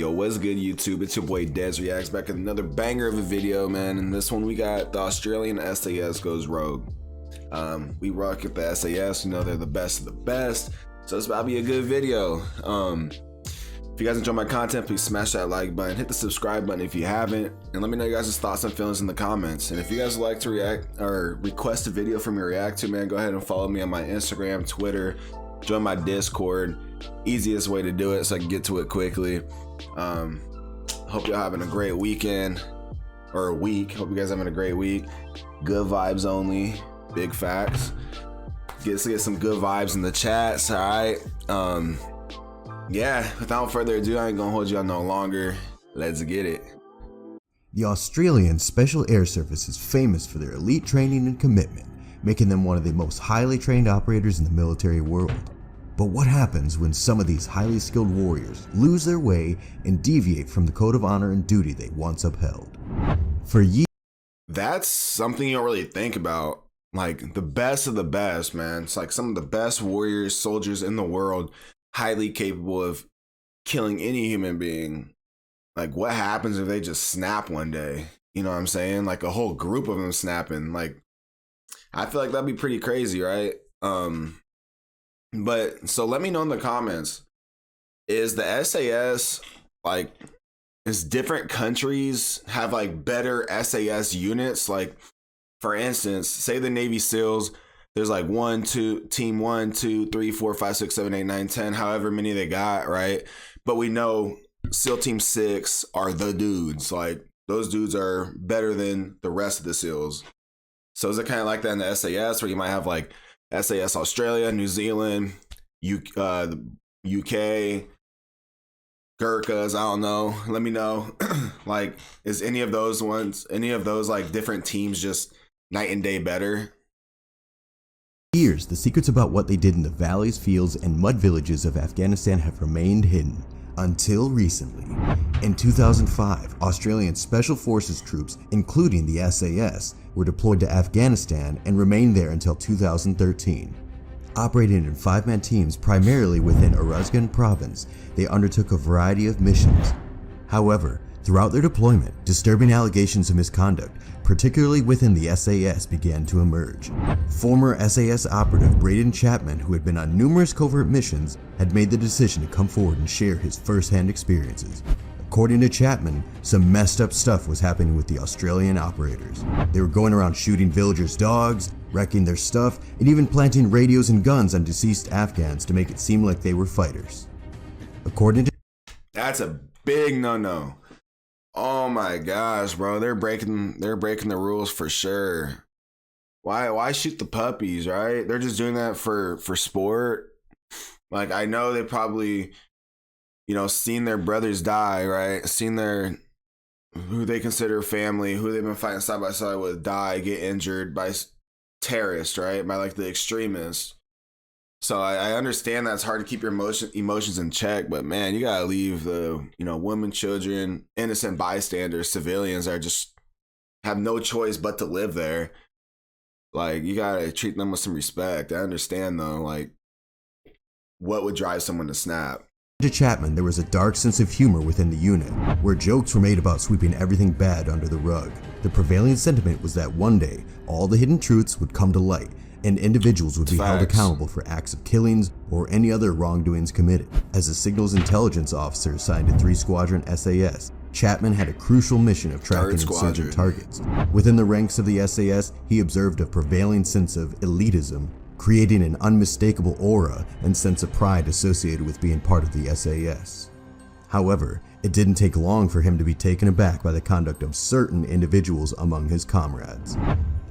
Yo, what's good, YouTube? It's your boy Des Reacts back with another banger of a video, man. And this one we got the Australian SAS goes rogue. We rock at the SAS, you know they're the best of the best. So it's about to be a good video. If you guys enjoy my content, please smash that like button, hit the subscribe button if you haven't, and let me know your guys' thoughts and feelings in the comments. And if you guys would like to react or request a video from me to react to, man, go ahead and follow me on my Instagram, Twitter, join my Discord. Easiest way to do it so I can get to it quickly. Hope y'all having a great weekend or week. Hope you guys having a great week. Good vibes only, big facts. Get some good vibes in the chats, all right? Yeah, without further ado, I ain't gonna hold y'all no longer. Let's get it. The Australian Special Air Service is famous for their elite training and commitment, making them one of the most highly trained operators in the military world. But what happens when some of these highly skilled warriors lose their way and deviate from the code of honor and duty they once upheld? For years, that's something you don't really think about. Like, the best of the best, man. It's like some of the best warriors, soldiers in the world, highly capable of killing any human being. Like, what happens if they just snap one day? You know what I'm saying? Like a whole group of them snapping. Like, I feel like that'd be pretty crazy, right? But so let me know in the comments, is the SAS, like, is different countries have like better SAS units? Like, for instance, say the Navy SEALs, there's like team 1, 2, 3, 4, 5, 6, 7, 8, 9, 10, however many they got, right? But we know SEAL Team 6 are the dudes. Like, those dudes are better than the rest of the SEALs. So is it kind of like that in the SAS, where you might have like SAS Australia, New Zealand, UK, Gurkhas, I don't know. Let me know. Like, is any of those like different teams just night and day better? years, the secrets about what they did in the valleys, fields, and mud villages of Afghanistan have remained hidden. Until recently. In 2005, Australian Special Forces troops, including the SAS, were deployed to Afghanistan and remained there until 2013. Operating in 5-man teams primarily within Uruzgan province, they undertook a variety of missions. However, throughout their deployment, disturbing allegations of misconduct, particularly within the SAS, began to emerge. Former SAS operative Braden Chapman, who had been on numerous covert missions, had made the decision to come forward and share his first-hand experiences. According to Chapman, some messed up stuff was happening with the Australian operators. They were going around shooting villagers' dogs, wrecking their stuff, and even planting radios and guns on deceased Afghans to make it seem like they were fighters. According to... That's a big no-no. Oh my gosh, bro, they're breaking the rules for sure. Why shoot the puppies, right? They're just doing that for sport. Like, I know they probably, you know, seen their brothers die, right? Seen their, who they consider family, who they've been fighting side by side with, die, get injured by terrorists, right? By like the extremists. So I understand that it's hard to keep your emotions in check, but man, you gotta leave the, you know, women, children, innocent bystanders, civilians that just have no choice but to live there. Like, you gotta treat them with some respect. I understand though, like, what would drive someone to snap? To Chapman, there was a dark sense of humor within the unit, where jokes were made about sweeping everything bad under the rug. The prevailing sentiment was that one day, all the hidden truths would come to light, and individuals would be held accountable for acts of killings or any other wrongdoings committed. As a signals intelligence officer assigned to 3 Squadron SAS, Chapman had a crucial mission of tracking insurgent targets. Within the ranks of the SAS, he observed a prevailing sense of elitism, creating an unmistakable aura and sense of pride associated with being part of the SAS. However, it didn't take long for him to be taken aback by the conduct of certain individuals among his comrades.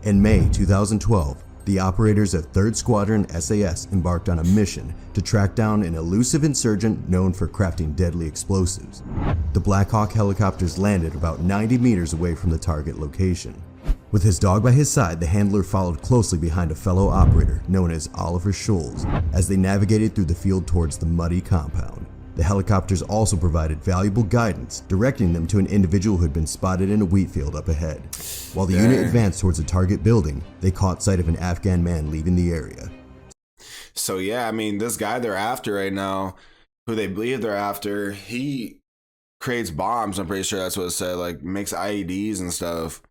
In May 2012, the operators of 3rd Squadron SAS embarked on a mission to track down an elusive insurgent known for crafting deadly explosives. The Black Hawk helicopters landed about 90 meters away from the target location. With his dog by his side, the handler followed closely behind a fellow operator known as Oliver Scholes as they navigated through the field towards the muddy compound. The helicopters also provided valuable guidance, directing them to an individual who had been spotted in a wheat field up ahead. While the unit advanced towards a target building, they caught sight of an Afghan man leaving the area. So yeah, I mean, this guy they're after right now, who they believe they're after, he creates bombs. I'm pretty sure that's what it said. Like makes IEDs and stuff.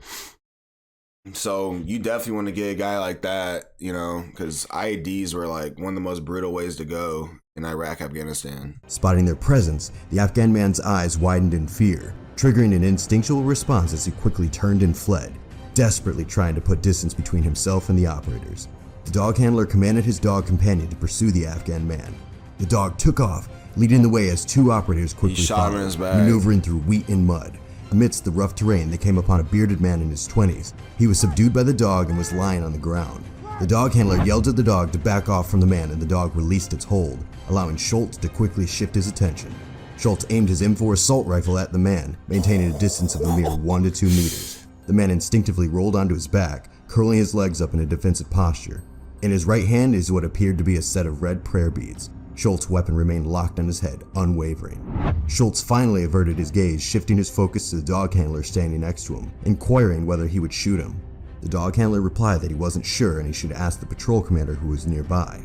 So you definitely want to get a guy like that, you know, because IEDs were like one of the most brutal ways to go in Iraq, Afghanistan. Spotting their presence, the Afghan man's eyes widened in fear, triggering an instinctual response as he quickly turned and fled, desperately trying to put distance between himself and the operators. The dog handler commanded his dog companion to pursue the Afghan man. The dog took off, leading the way as two operators quickly followed, maneuvering through wheat and mud. Amidst the rough terrain, they came upon a bearded man in his 20s. He was subdued by the dog and was lying on the ground. The dog handler yelled at the dog to back off from the man, and the dog released its hold, allowing Schultz to quickly shift his attention. Schultz aimed his M4 assault rifle at the man, maintaining a distance of a mere 1 to 2 meters. The man instinctively rolled onto his back, curling his legs up in a defensive posture. In his right hand is what appeared to be a set of red prayer beads. Schultz's weapon remained locked on his head, unwavering. Schultz finally averted his gaze, shifting his focus to the dog handler standing next to him, inquiring whether he would shoot him. The dog handler replied that he wasn't sure and he should ask the patrol commander who was nearby.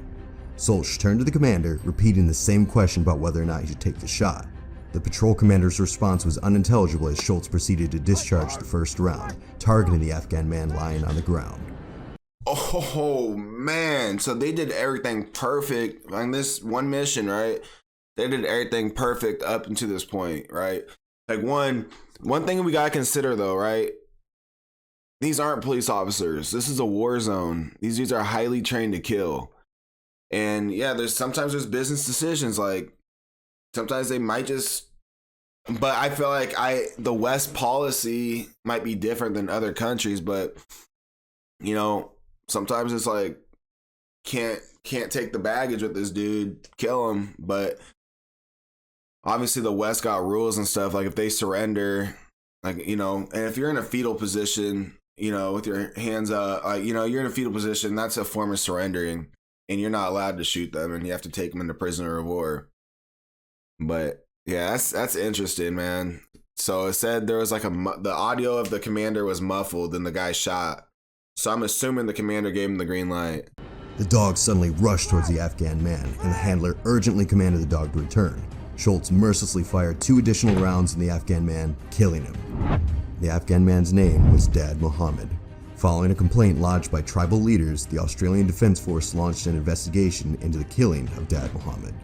Schultz turned to the commander, repeating the same question about whether or not he should take the shot. The patrol commander's response was unintelligible as Schultz proceeded to discharge the first round, targeting the Afghan man lying on the ground. Oh man, so they did everything perfect on this one mission, right? They did everything perfect up until this point, right? Like one thing we gotta consider though, right? These aren't police officers. This is a war zone. These dudes are highly trained to kill. And yeah, sometimes there's business decisions, like sometimes they might just, but I feel like the West policy might be different than other countries, but you know, sometimes it's like can't take the baggage with this dude, kill him. But obviously the West got rules and stuff, like if they surrender, like, you know, and if you're in a fetal position, you know, with your hands up, like, you know, you're in a fetal position, that's a form of surrendering, and you're not allowed to shoot them, and you have to take them into prisoner of war. But yeah, that's interesting, man. So it said there was like the audio of the commander was muffled and the guy shot. So I'm assuming the commander gave him the green light. The dog suddenly rushed towards the Afghan man, and the handler urgently commanded the dog to return. Schultz mercilessly fired 2 additional rounds in the Afghan man, killing him. The Afghan man's name was Dad Mohammed. Following a complaint lodged by tribal leaders, the Australian Defence Force launched an investigation into the killing of Dad Mohammed.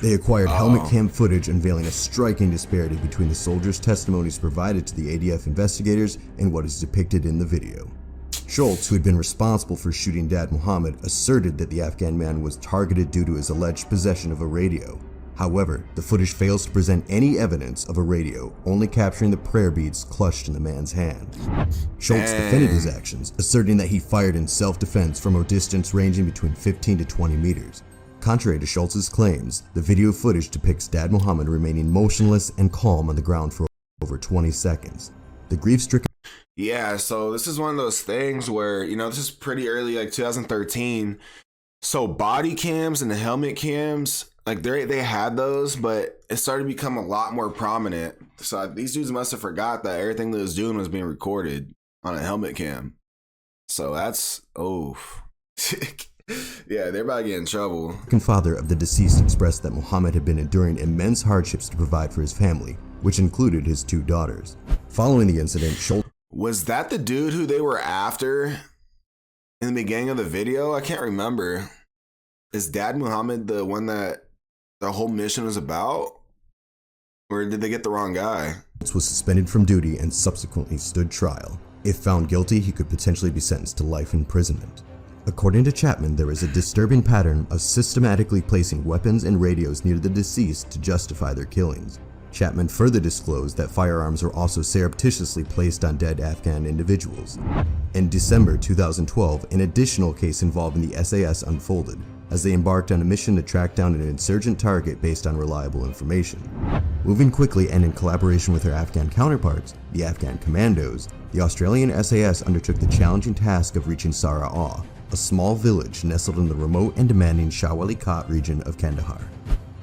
They acquired helmet cam footage unveiling a striking disparity between the soldiers' testimonies provided to the ADF investigators and what is depicted in the video. Schultz, who had been responsible for shooting Dad Mohammed, asserted that the Afghan man was targeted due to his alleged possession of a radio. However, the footage fails to present any evidence of a radio, only capturing the prayer beads clutched in the man's hand. Schultz defended his actions, asserting that he fired in self-defense from a distance ranging between 15 to 20 meters. Contrary to Schultz's claims, the video footage depicts Dad Mohammed remaining motionless and calm on the ground for over 20 seconds. The grief-stricken Yeah, so this is one of those things where, you know, this is pretty early, like 2013. So body cams and the helmet cams, like they had those, but it started to become a lot more prominent. So these dudes must have forgot that everything they was doing was being recorded on a helmet cam. So that's, yeah, they're about to get in trouble. The father of the deceased expressed that Mohammed had been enduring immense hardships to provide for his family, which included his 2 daughters. Following the incident, Schultz... Was that the dude who they were after in the beginning of the video? I can't remember. Is Dad Muhammad the one that the whole mission was about? Or did they get the wrong guy? Was suspended from duty and subsequently stood trial. If found guilty, he could potentially be sentenced to life imprisonment. According to Chapman, there is a disturbing pattern of systematically placing weapons and radios near the deceased to justify their killings. Chapman further disclosed that firearms were also surreptitiously placed on dead Afghan individuals. In December 2012, an additional case involving the SAS unfolded, as they embarked on a mission to track down an insurgent target based on reliable information. Moving quickly and in collaboration with their Afghan counterparts, the Afghan Commandos, the Australian SAS undertook the challenging task of reaching Sara'ah, a small village nestled in the remote and demanding Shawali Khat region of Kandahar.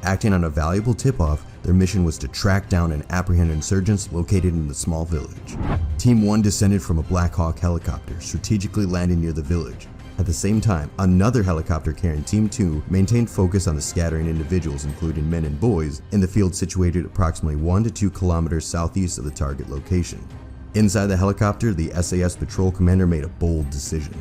Acting on a valuable tip-off, their mission was to track down and apprehend insurgents located in the small village. Team 1 descended from a Black Hawk helicopter, strategically landing near the village. At the same time, another helicopter carrying Team 2 maintained focus on the scattering individuals, including men and boys, in the field situated approximately 1 to 2 kilometers southeast of the target location. Inside the helicopter, the SAS patrol commander made a bold decision.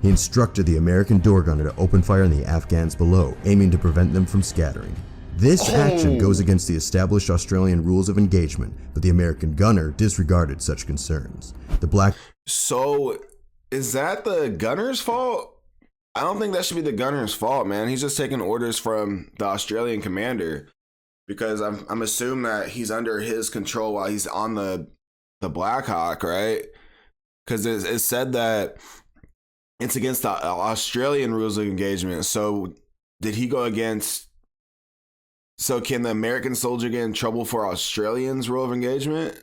He instructed the American door gunner to open fire on the Afghans below, aiming to prevent them from scattering. This action goes against the established Australian rules of engagement, but the American gunner disregarded such concerns. So, is that the gunner's fault? I don't think that should be the gunner's fault, man. He's just taking orders from the Australian commander, because I'm assuming that he's under his control while he's on the Black Hawk, right? Because it said that it's against the Australian rules of engagement. So, did he go against? So can the American soldier get in trouble for Australians' rule of engagement?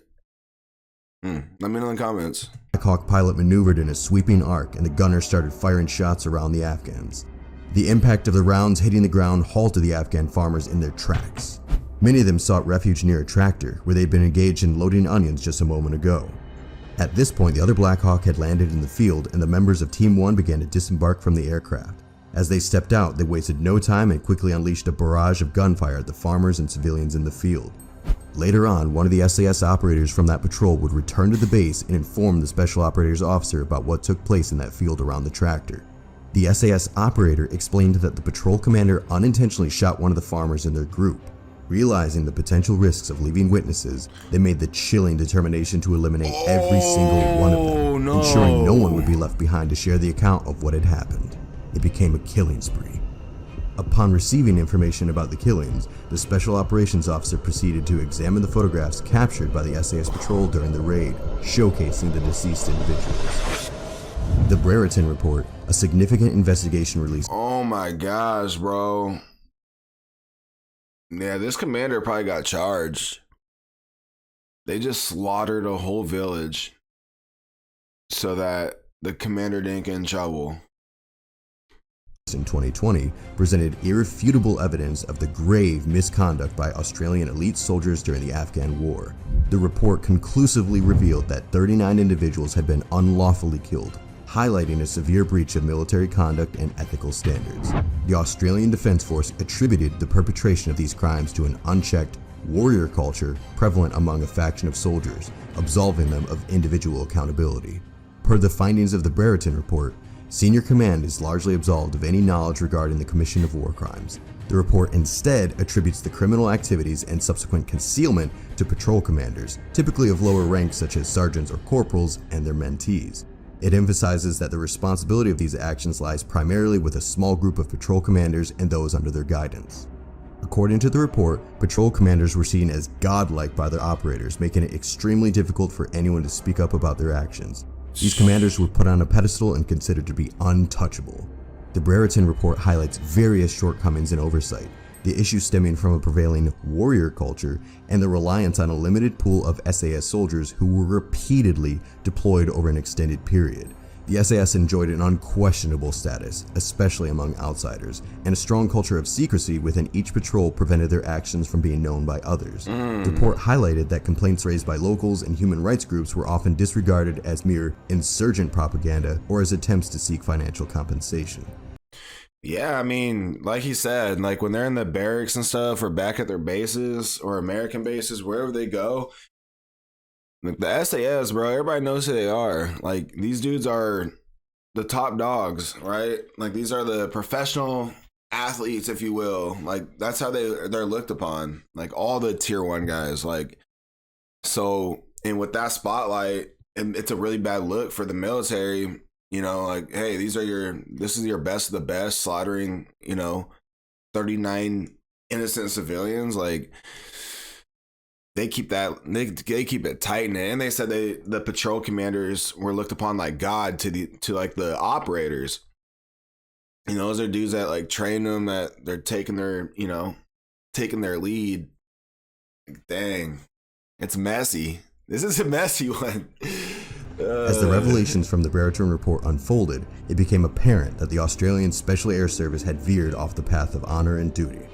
Let me know in the comments. Black Hawk pilot maneuvered in a sweeping arc, and the gunner started firing shots around the Afghans. The impact of the rounds hitting the ground halted the Afghan farmers in their tracks. Many of them sought refuge near a tractor where they'd been engaged in loading onions just a moment ago. At this point, the other Black Hawk had landed in the field, and the members of Team 1 began to disembark from the aircraft. As they stepped out, they wasted no time and quickly unleashed a barrage of gunfire at the farmers and civilians in the field. Later on, one of the SAS operators from that patrol would return to the base and inform the Special Operators Officer about what took place in that field around the tractor. The SAS operator explained that the patrol commander unintentionally shot one of the farmers in their group. Realizing the potential risks of leaving witnesses, they made the chilling determination to eliminate every single one of them, ensuring no one would be left behind to share the account of what had happened. It became a killing spree. Upon receiving information about the killings, the Special Operations Officer proceeded to examine the photographs captured by the SAS patrol during the raid, showcasing the deceased individuals. The Brereton Report, a significant investigation released. Oh my gosh, bro. Yeah, this commander probably got charged. They just slaughtered a whole village so that the commander didn't get in trouble. In 2020, presented irrefutable evidence of the grave misconduct by Australian elite soldiers during the Afghan war. The report conclusively revealed that 39 individuals had been unlawfully killed, highlighting a severe breach of military conduct and ethical standards. The Australian Defence Force attributed the perpetration of these crimes to an unchecked warrior culture prevalent among a faction of soldiers, absolving them of individual accountability. Per the findings of the Brereton Report, Senior Command is largely absolved of any knowledge regarding the commission of war crimes. The report instead attributes the criminal activities and subsequent concealment to patrol commanders, typically of lower ranks such as sergeants or corporals, and their mentees. It emphasizes that the responsibility of these actions lies primarily with a small group of patrol commanders and those under their guidance. According to the report, patrol commanders were seen as godlike by their operators, making it extremely difficult for anyone to speak up about their actions. These commanders were put on a pedestal and considered to be untouchable. The Brereton Report highlights various shortcomings in oversight, the issue stemming from a prevailing warrior culture and the reliance on a limited pool of SAS soldiers who were repeatedly deployed over an extended period. The SAS enjoyed an unquestionable status, especially among outsiders, and a strong culture of secrecy within each patrol prevented their actions from being known by others. The report highlighted that complaints raised by locals and human rights groups were often disregarded as mere insurgent propaganda or as attempts to seek financial compensation. Yeah, I mean, like he said, like when they're in the barracks and stuff or back at their bases or American bases, wherever they go, like the SAS, bro, everybody knows who they are. Like these dudes are the top dogs, right? Like these are the professional athletes, if you will. Like that's how they're looked upon. Like all the tier 1 guys. Like so, and with that spotlight, it's a really bad look for the military. You know, like, hey, this is your best of the best, slaughtering, 39 innocent civilians. Like, they keep it tight, and they said the patrol commanders were looked upon like God to the operators. Those are dudes that like train them, that they're taking their lead. Dang, it's messy. This is a messy one. As the revelations from the Brereton Report unfolded, it became apparent that the Australian Special Air Service had veered off the path of honor and duty.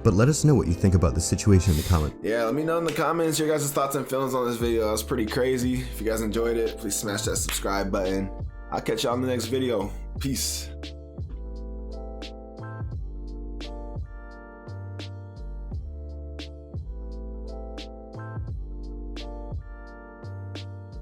But let us know what you think about the situation in the comments. Yeah, let me know in the comments your guys' thoughts and feelings on this video. That was pretty crazy. If you guys enjoyed it, please smash that subscribe button. I'll catch y'all in the next video. Peace.